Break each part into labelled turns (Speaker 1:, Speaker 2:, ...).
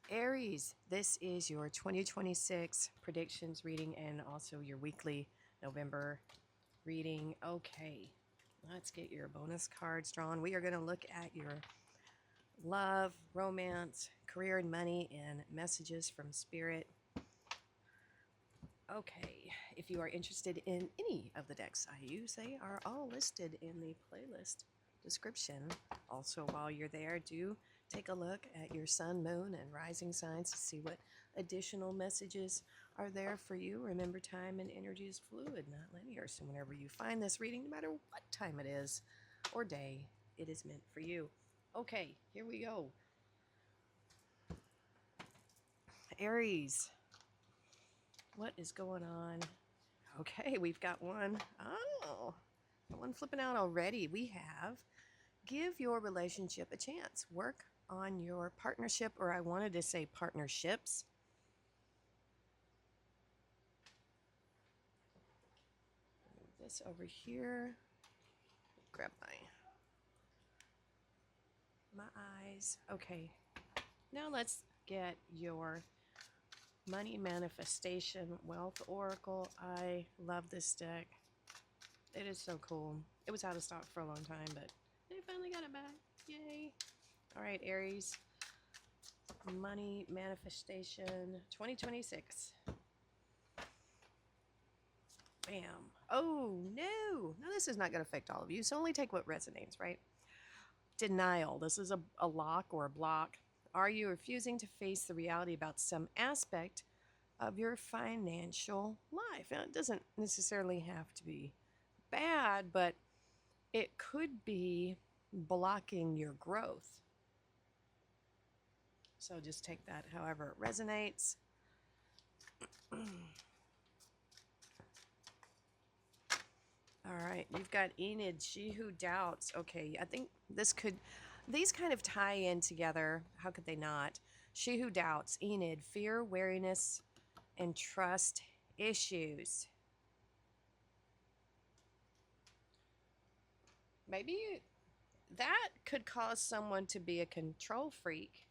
Speaker 1: Aries, this is your 2026 predictions reading and also your weekly November reading. Okay, let's get your bonus cards drawn. We are going to look at your love, romance, career, and money, and messages from Spirit. Okay, if you are interested in any of the decks I use, they are all listed in the playlist description. Also, while you're there, do take a look at your sun, moon, and rising signs to see what additional messages are there for you. Remember, time and energy is fluid, not linear. So whenever you find this reading, no matter what time it is or day, it is meant for you. Okay, here we go. Aries, what is going on? Okay, we've got one. Oh, got one flipping out already. We have give your relationship a chance. Work on your partnership, or I wanted to say partnerships. Move this over here. Grab my eyes. Okay, now let's get your money manifestation wealth oracle. I love this deck. It is so cool. It was out of stock for a long time, but they finally got it back. Yay. All right, Aries. Money manifestation 2026. Bam. Oh, no. No, this is not going to affect all of you. So only take what resonates, right? Denial. This is a lock or a block. Are you refusing to face the reality about some aspect of your financial life? Now, it doesn't necessarily have to be bad, but it could be blocking your growth. So just take that however it resonates. All right, you've got Enid, she who doubts. Okay, I think these kind of tie in together. How could they not? She who doubts, Enid, fear, wariness, and trust issues. Maybe that could cause someone to be a control freak.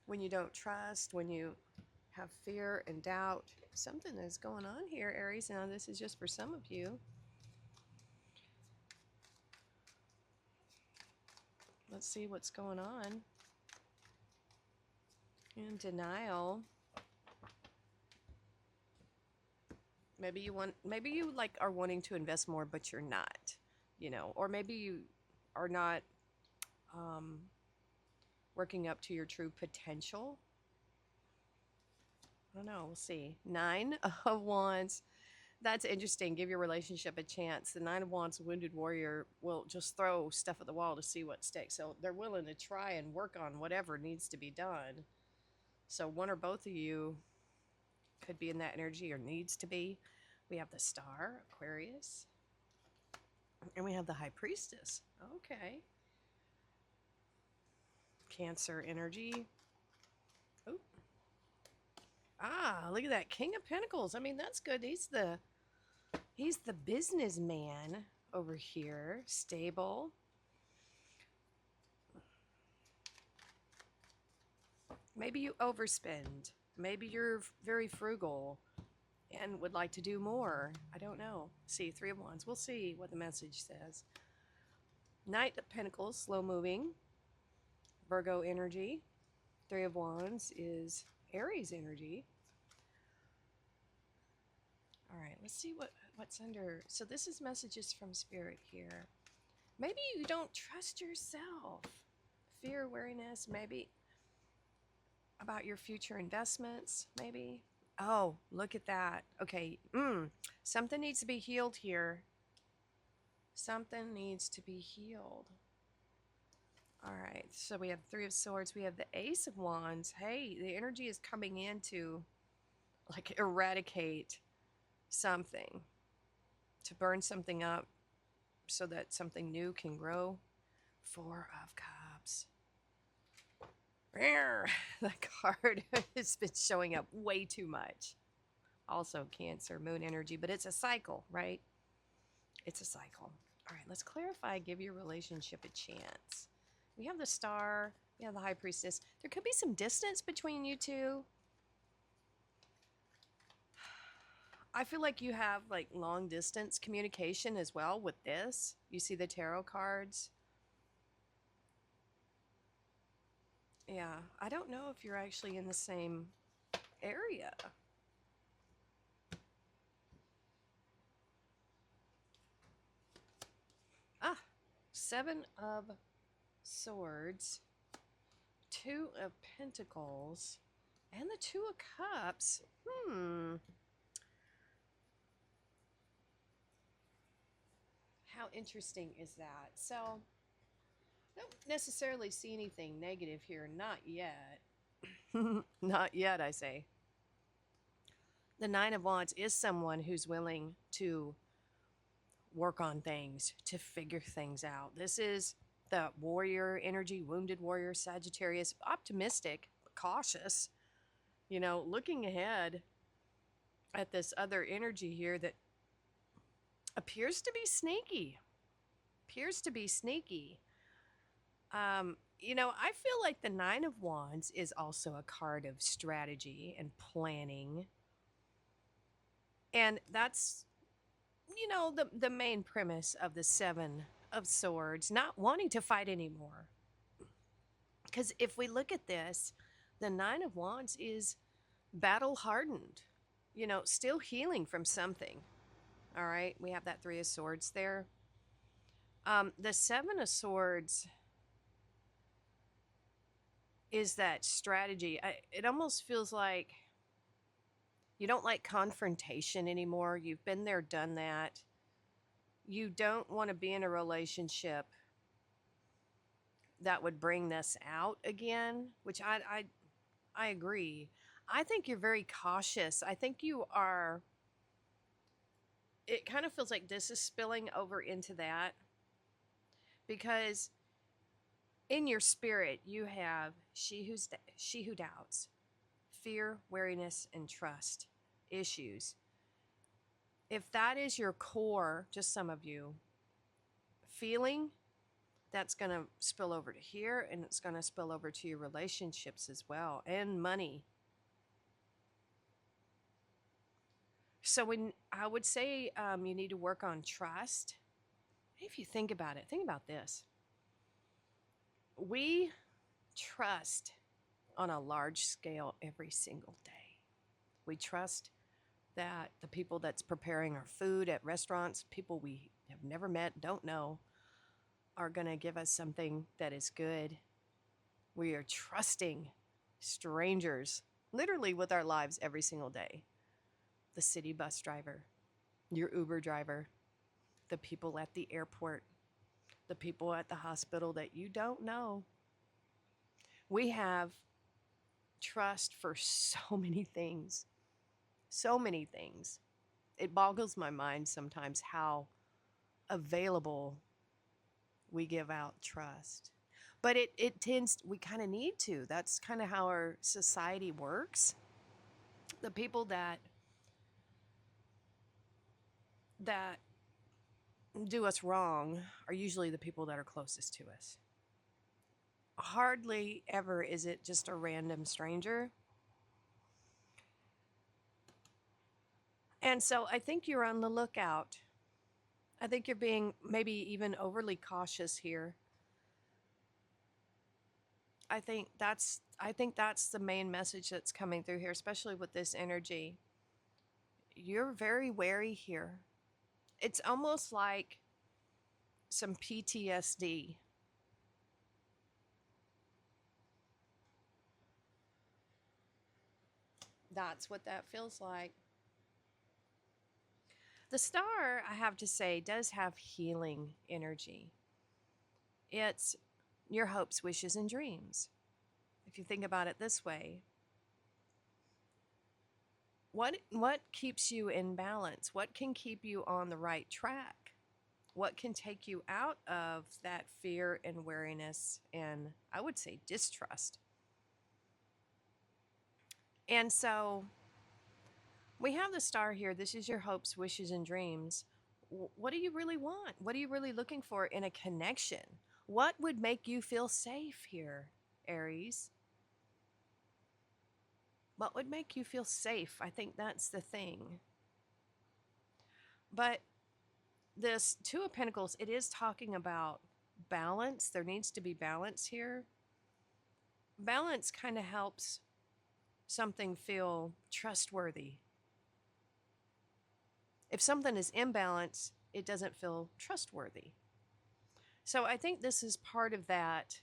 Speaker 1: When you don't trust, when you have fear and doubt, something is going on here, Aries. Now, this is just for some of you. Let's see what's going on. In denial. Maybe you like are wanting to invest more, but you're not, or maybe you are not working up to your true potential. I don't know. We'll see. 9 of Wands. That's interesting. Give your relationship a chance. The 9 of Wands, wounded warrior, will just throw stuff at the wall to see what sticks. So they're willing to try and work on whatever needs to be done. So one or both of you could be in that energy or needs to be. We have the Star, Aquarius. And we have the High Priestess. Okay. Cancer energy. Oh. Ah, look at that. King of Pentacles. I mean, that's good. He's the businessman over here. Stable. Maybe you overspend. Maybe you're very frugal and would like to do more. I don't know. See, 3 of Wands. We'll see what the message says. Knight of Pentacles, slow moving. Virgo energy. 3 of Wands is Aries energy. All right, let's see what's under. So this is messages from Spirit here. Maybe you don't trust yourself. Fear, wariness, maybe about your future investments, maybe. Oh, look at that. Okay, something needs to be healed here. Something needs to be healed. All right, so we have 3 of Swords. We have the Ace of Wands. Hey, the energy is coming in to like eradicate something, to burn something up so that something new can grow. 4 of Cups. That card has been showing up way too much. Also Cancer, moon energy, but it's a cycle, right? It's a cycle. All right, let's clarify. Give your relationship a chance. We have the Star, Yeah, the High Priestess. There could be some distance between you two. I feel like you have like long distance communication as well with this. You see the tarot cards. Yeah, I don't know if you're actually in the same area. Ah, Seven of Swords, Two of Pentacles, and the Two of Cups. How interesting is that? So, I don't necessarily see anything negative here. Not yet. Not yet, I say. The Nine of Wands is someone who's willing to work on things, to figure things out. This is the warrior energy, wounded warrior, Sagittarius, optimistic, cautious, looking ahead at this other energy here that appears to be sneaky. Appears to be sneaky. I feel like the Nine of Wands is also a card of strategy and planning. And that's, the main premise of the Seven of Swords, not wanting to fight anymore. Because if we look at this, the Nine of Wands is battle hardened, still healing from something. All right, we have that Three of Swords there. The Seven of Swords is that strategy. It almost feels like you don't like confrontation anymore. You've been there, done that. You don't want to be in a relationship that would bring this out again, which I agree. I think you're very cautious. I think you are. It kind of feels like this is spilling over into that because in your spirit you have she who doubts, fear, wariness, and trust issues. If that is your core, just some of you feeling, that's going to spill over to here, and it's going to spill over to your relationships as well, and money. So I would say you need to work on trust. If you think about it, think about this. We trust on a large scale every single day. We trust that the people that's preparing our food at restaurants, people we have never met, don't know, are going to give us something that is good. We are trusting strangers literally with our lives every single day. The city bus driver, your Uber driver, the people at the airport, the people at the hospital that you don't know. We have trust for so many things. So many things. It boggles my mind sometimes how available we give out trust. But it tends, we kind of need to. That's kind of how our society works. The people that do us wrong are usually the people that are closest to us. Hardly ever is it just a random stranger. And so I think you're on the lookout. I think you're being maybe even overly cautious here. I think that's the main message that's coming through here, especially with this energy. You're very wary here. It's almost like some PTSD. That's what that feels like. The star, I have to say, does have healing energy. It's your hopes, wishes, and dreams. If you think about it this way, what keeps you in balance? What can keep you on the right track? What can take you out of that fear and wariness and, I would say, distrust? And so we have the star here. This is your hopes, wishes, and dreams. What do you really want? What are you really looking for in a connection? What would make you feel safe here? Aries. What would make you feel safe? I think that's the thing. But this Two of Pentacles, it is talking about balance. There needs to be balance here. Balance kind of helps something feel trustworthy. If something is imbalanced, it doesn't feel trustworthy. So I think this is part of that,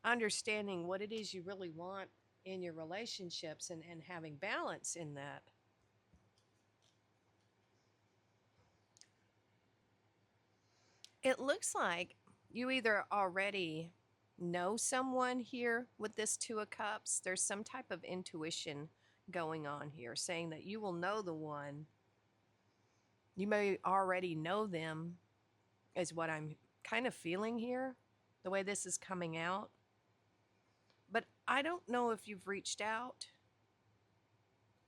Speaker 1: understanding what it is you really want in your relationships and having balance in that. It looks like you either already know someone here with this Two of Cups. There's some type of intuition going on here, saying that you will know the one. You may already know them, is what I'm kind of feeling here, the way this is coming out. But I don't know if you've reached out.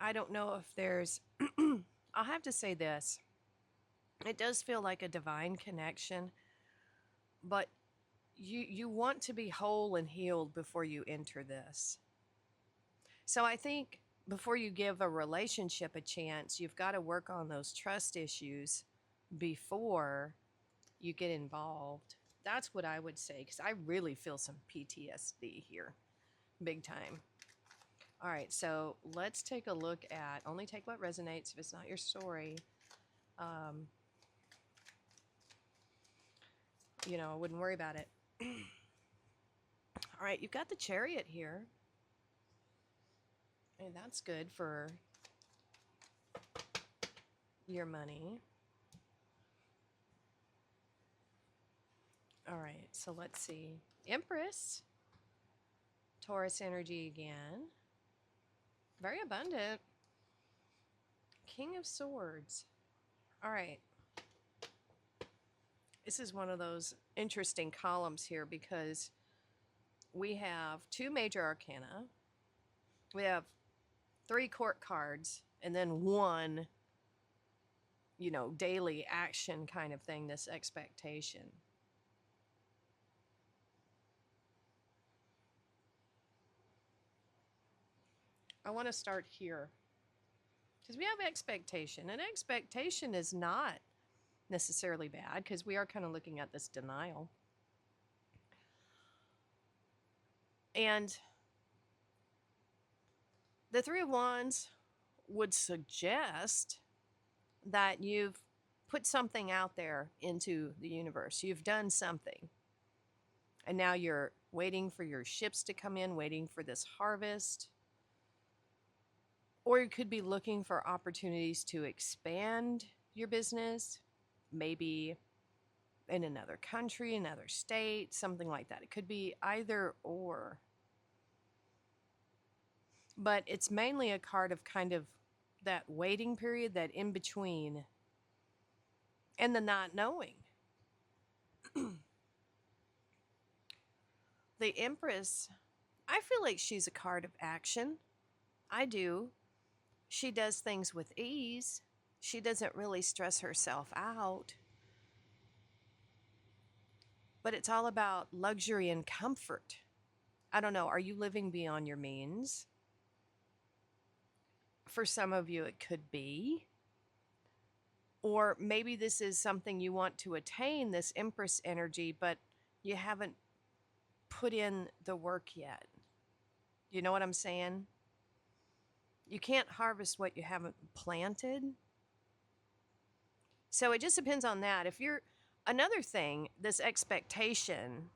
Speaker 1: I don't know if there's, I'll have to say this. It does feel like a divine connection, but you want to be whole and healed before you enter this. So I think before you give a relationship a chance, you've got to work on those trust issues before you get involved. That's what I would say, because I really feel some PTSD here, big time. All right, so let's take a look at, only take what resonates if it's not your story. I wouldn't worry about it. All right, you've got the Chariot here. And that's good for your money. All right, so let's see. Empress. Taurus energy again. Very abundant. King of Swords. All right. This is one of those interesting columns here because we have 2 major arcana. We have 3 court cards and then 1, daily action kind of thing, this expectation. I want to start here because we have expectation, and expectation is not necessarily bad because we are kind of looking at this denial. And the 3 of Wands would suggest that you've put something out there into the universe. You've done something. And now you're waiting for your ships to come in, waiting for this harvest. Or you could be looking for opportunities to expand your business, maybe in another country, another state, something like that. It could be either or. But it's mainly a card of kind of that waiting period, that in between, and the not knowing. The Empress, I feel like she's a card of action. I do. She does things with ease. She doesn't really stress herself out. But it's all about luxury and comfort. I don't know, are you living beyond your means? For some of you, it could be. Or maybe this is something you want to attain, this Empress energy, but you haven't put in the work yet. You know what I'm saying? You can't harvest what you haven't planted. So it just depends on that. If you're, another thing, this expectation,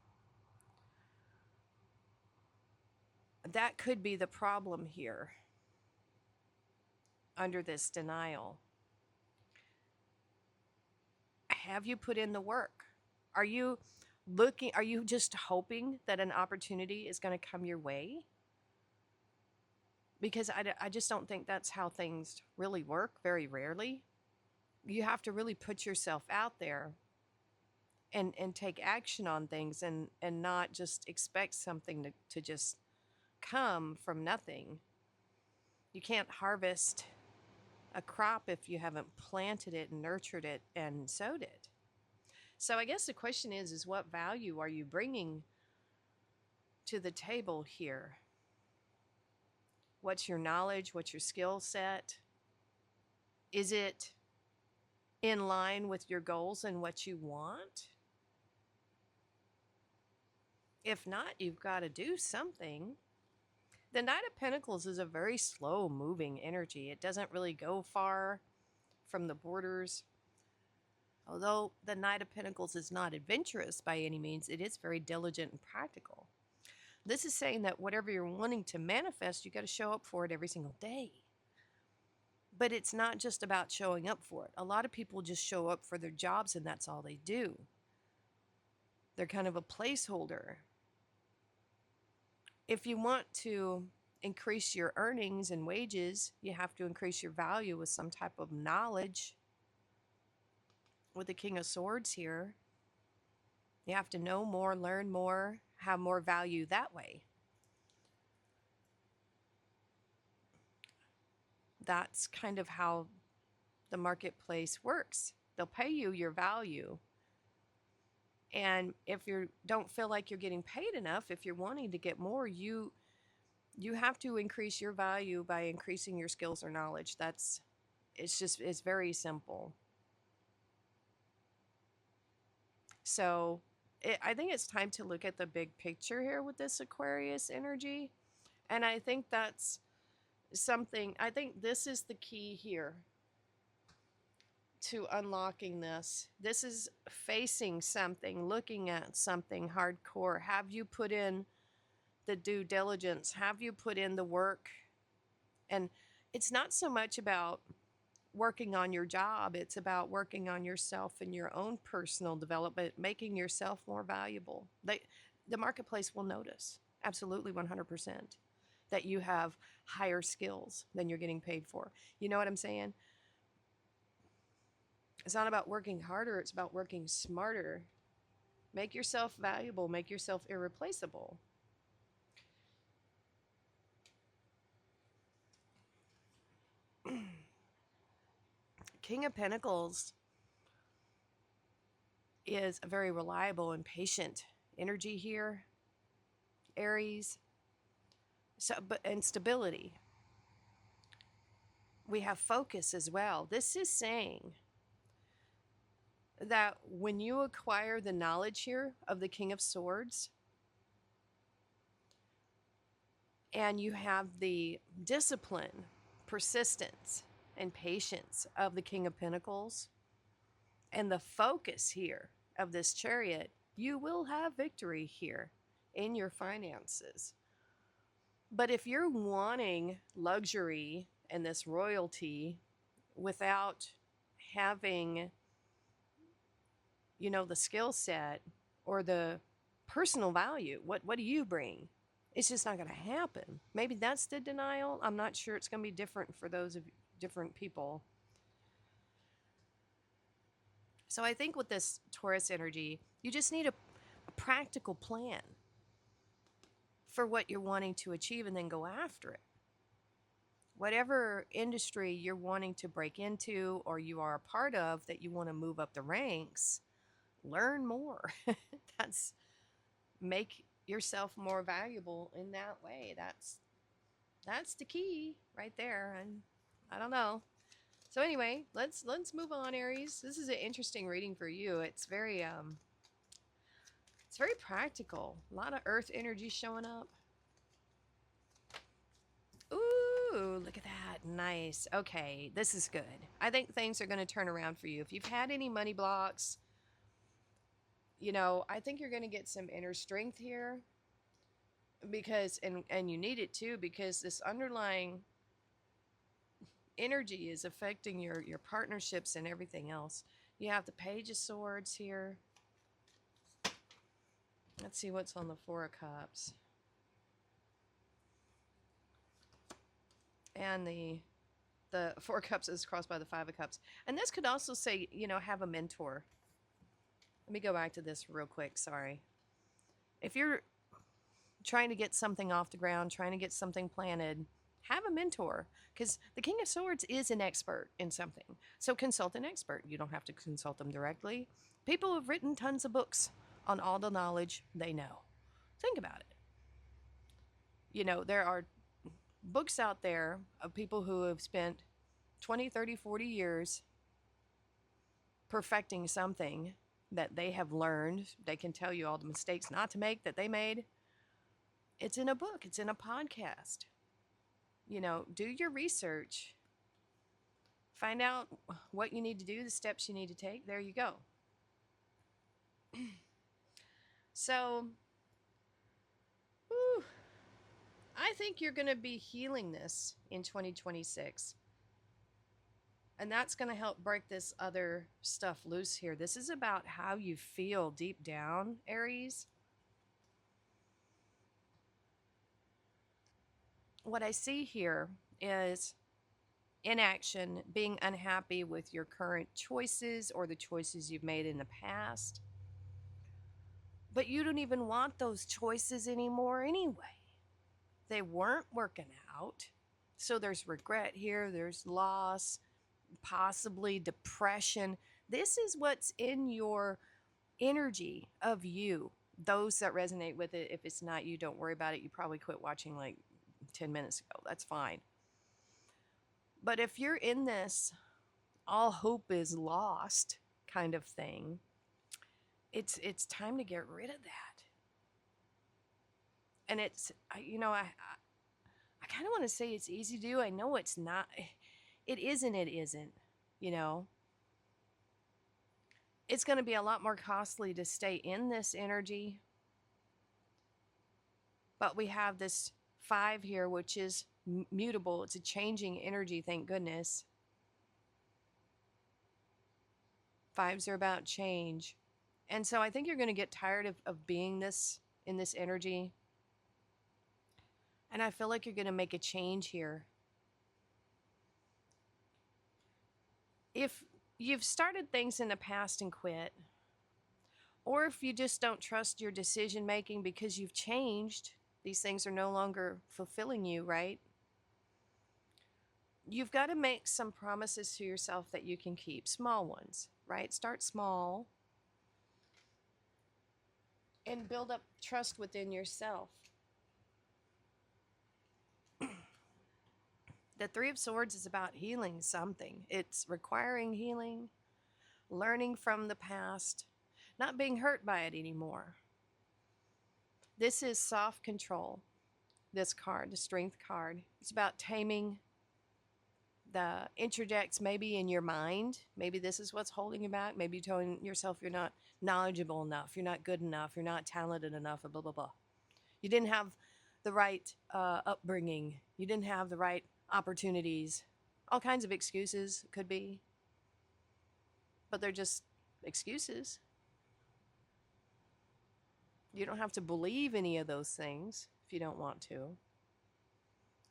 Speaker 1: that could be the problem here under this denial. Have you put in the work? Are you just hoping that an opportunity is going to come your way? Because I just don't think that's how things really work, very rarely. You have to really put yourself out there and take action on things and not just expect something to just come from nothing. You can't harvest a crop if you haven't planted it and nurtured it and sowed it. So I guess the question is what value are you bringing to the table here? What's your knowledge? What's your skill set? Is it in line with your goals and what you want? If not, you've got to do something. The Knight of Pentacles is a very slow moving energy. It doesn't really go far from the borders. Although the Knight of Pentacles is not adventurous by any means, it is very diligent and practical. This is saying that whatever you're wanting to manifest, you got to show up for it every single day. But it's not just about showing up for it. A lot of people just show up for their jobs and that's all they do. They're kind of a placeholder. If you want to increase your earnings and wages, you have to increase your value with some type of knowledge. With the King of Swords here, you have to know more, learn more, have more value that way. That's kind of how the marketplace works. They'll pay you your value. And if you don't feel like you're getting paid enough, if you're wanting to get more, you have to increase your value by increasing your skills or knowledge. It's very simple. So I think it's time to look at the big picture here with this Aquarius energy. And I think that's something, I think this is the key here to unlocking this. This is facing something, looking at something hardcore. Have you put in the due diligence? Have you put in the work? And it's not so much about working on your job. It's about working on yourself and your own personal development, making yourself more valuable. The marketplace will notice, absolutely 100%, that you have higher skills than you're getting paid for. You know what I'm saying? It's not about working harder. It's about working smarter. Make yourself valuable. Make yourself irreplaceable. King of Pentacles is a very reliable and patient energy here. Aries. And stability. We have focus as well. This is saying that when you acquire the knowledge here of the King of Swords, and you have the discipline, persistence, and patience of the King of Pentacles, and the focus here of this Chariot, you will have victory here in your finances. But if you're wanting luxury and this royalty without having, the skill set or the personal value, what do you bring? It's just not going to happen. Maybe that's the denial. I'm not sure. It's going to be different for those of different people. So I think with this Taurus energy, you just need a practical plan for what you're wanting to achieve and then go after it. Whatever industry you're wanting to break into or you are a part of that you want to move up the ranks, learn more. Make yourself more valuable in that way. That's the key right there. And I don't know. So anyway, let's move on, Aries. This is an interesting reading for you. It's very practical. A lot of earth energy showing up. Ooh, look at that. Nice. Okay, this is good. I think things are going to turn around for you. If you've had any money blocks, I think you're going to get some inner strength here because, and you need it too, because this underlying energy is affecting your partnerships and everything else. You have the Page of Swords here. Let's see what's on the Four of Cups. And the Four of Cups is crossed by the Five of Cups. And this could also say, have a mentor. Let me go back to this real quick. Sorry. If you're trying to get something off the ground, trying to get something planted, have a mentor, because the King of Swords is an expert in something. So consult an expert. You don't have to consult them directly. People have written tons of books on all the knowledge they know. Think about it. There are books out there of people who have spent 20, 30, 40 years perfecting something that they have learned. They can tell you all the mistakes not to make that they made. It's in a book, it's in a podcast. Do your research. Find out what you need to do, the steps you need to take. There you go. So, whew, I think you're going to be healing this in 2026. And that's going to help break this other stuff loose here. This is about how you feel deep down, Aries. What I see here is inaction, being unhappy with your current choices or the choices you've made in the past. But you don't even want those choices anymore anyway. They weren't working out. So there's regret here, there's loss, possibly depression. This is what's in your energy of you. Those that resonate with it, if it's not you, don't worry about it. You probably quit watching like 10 minutes ago. That's fine. But if you're in this all hope is lost kind of thing, it's time to get rid of that. And it's, I kind of want to say it's easy to do. I know it's not. It isn't. It's going to be a lot more costly to stay in this energy. But we have this 5 here, which is mutable. It's a changing energy, thank goodness. 5s are about change. And so I think you're going to get tired of being in this energy. And I feel like you're going to make a change here. If you've started things in the past and quit, or if you just don't trust your decision making because you've changed, these things are no longer fulfilling you, right? You've got to make some promises to yourself that you can keep, small ones, right? Start small and build up trust within yourself. The 3 of Swords is about healing something. It's requiring healing, learning from the past, not being hurt by it anymore. This is soft control, this card, the Strength card. It's about taming the interjects maybe in your mind. Maybe this is what's holding you back. Maybe you're telling yourself you're not knowledgeable enough, you're not good enough, you're not talented enough, blah, blah, blah. You didn't have the right upbringing. You didn't have the right opportunities. All kinds of excuses could be. But they're just excuses. You don't have to believe any of those things if you don't want to.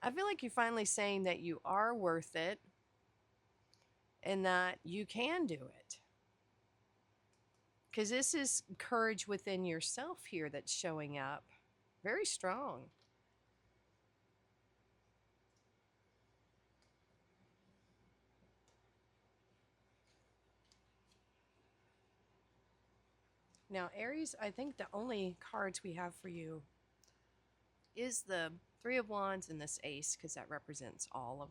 Speaker 1: I feel like you're finally saying that you are worth it and that you can do it. Because this is courage within yourself here that's showing up. Very strong. Now, Aries, I think the only cards we have for you is the 3 of Wands and this Ace, because that represents all of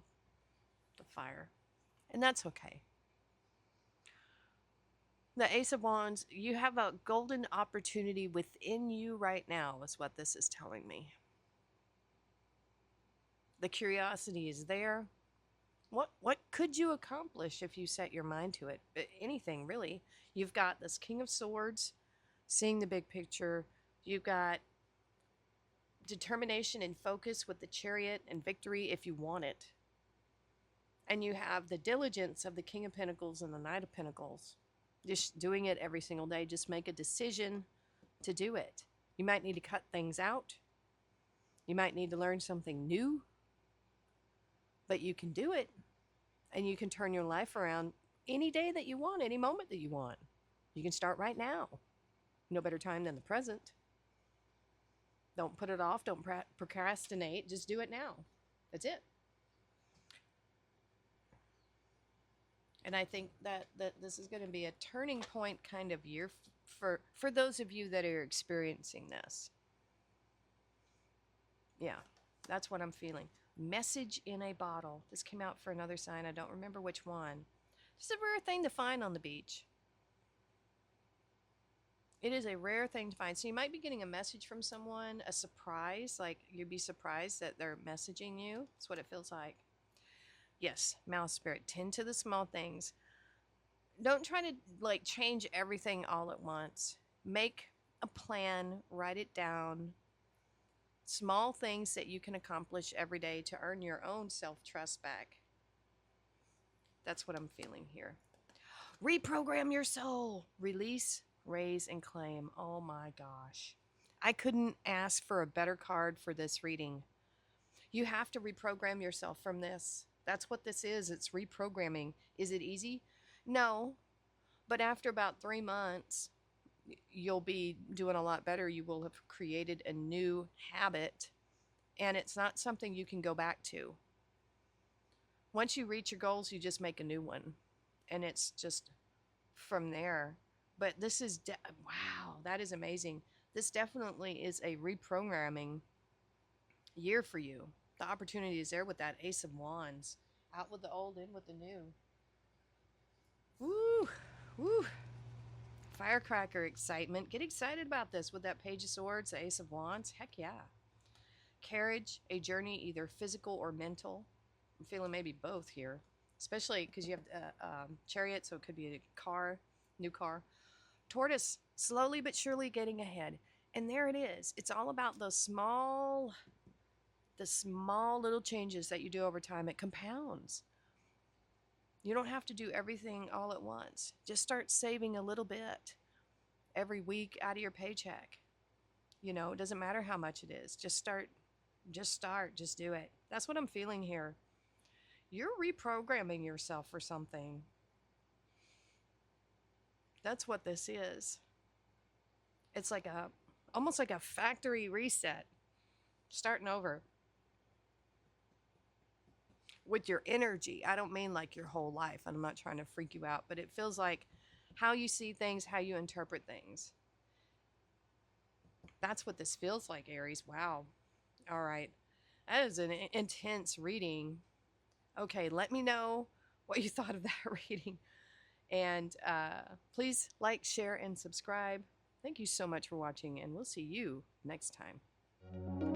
Speaker 1: the fire. And that's okay. The Ace of Wands, you have a golden opportunity within you right now, is what this is telling me. The curiosity is there. What could you accomplish if you set your mind to it? Anything, really. You've got this King of Swords, seeing the big picture. You've got determination and focus with the Chariot and victory if you want it. And you have the diligence of the King of Pentacles and the Knight of Pentacles. Just doing it every single day. Just make a decision to do it. You might need to cut things out. You might need to learn something new. But you can do it. And you can turn your life around any day that you want, any moment that you want. You can start right now. No better time than the present. Don't put it off. Don't procrastinate. Just do it now. That's it. And I think that this is going to be a turning point kind of year for those of you that are experiencing this. Yeah. That's what I'm feeling. Message in a bottle. This came out for another sign. I don't remember which one. It's a rare thing to find on the beach. It is a rare thing to find. So you might be getting a message from someone, a surprise, like you'd be surprised that they're messaging you. That's what it feels like. Yes, mouse spirit, tend to the small things. Don't try to like change everything all at once. Make a plan, write it down. Small things that you can accomplish every day to earn your own self-trust back. That's what I'm feeling here. Reprogram your soul. Release, raise, and claim. Oh my gosh. I couldn't ask for a better card for this reading. You have to reprogram yourself from this. That's what this is. It's reprogramming. Is it easy? No. But after about 3 months, you'll be doing a lot better. You will have created a new habit, and it's not something you can go back to. Once you reach your goals, you just make a new one, and it's just from there. But this is, wow, that is amazing. This definitely is a reprogramming year for you. The opportunity is there with that Ace of Wands. Out with the old, in with the new. Woo, woo. Firecracker excitement. Get excited about this with that Page of Swords, the Ace of Wands. Heck yeah. Carriage, a journey either physical or mental. I'm feeling maybe both here, especially because you have Chariot, so it could be a car, new car. Tortoise, slowly but surely getting ahead. And there it is. It's all about the small little changes that you do over time. It compounds. You don't have to do everything all at once. Just start saving a little bit every week out of your paycheck. You know, it doesn't matter how much it is. Just start. Just do it. That's what I'm feeling here. You're reprogramming yourself for something. That's what this is. It's like almost like a factory reset. Starting over. With your energy. I don't mean like your whole life. I'm not trying to freak you out, but it feels like how you see things, how you interpret things. That's what this feels like, Aries. Wow. All right. That is an intense reading. Okay, let me know what you thought of that reading. And please like, share, and subscribe. Thank you so much for watching, and we'll see you next time.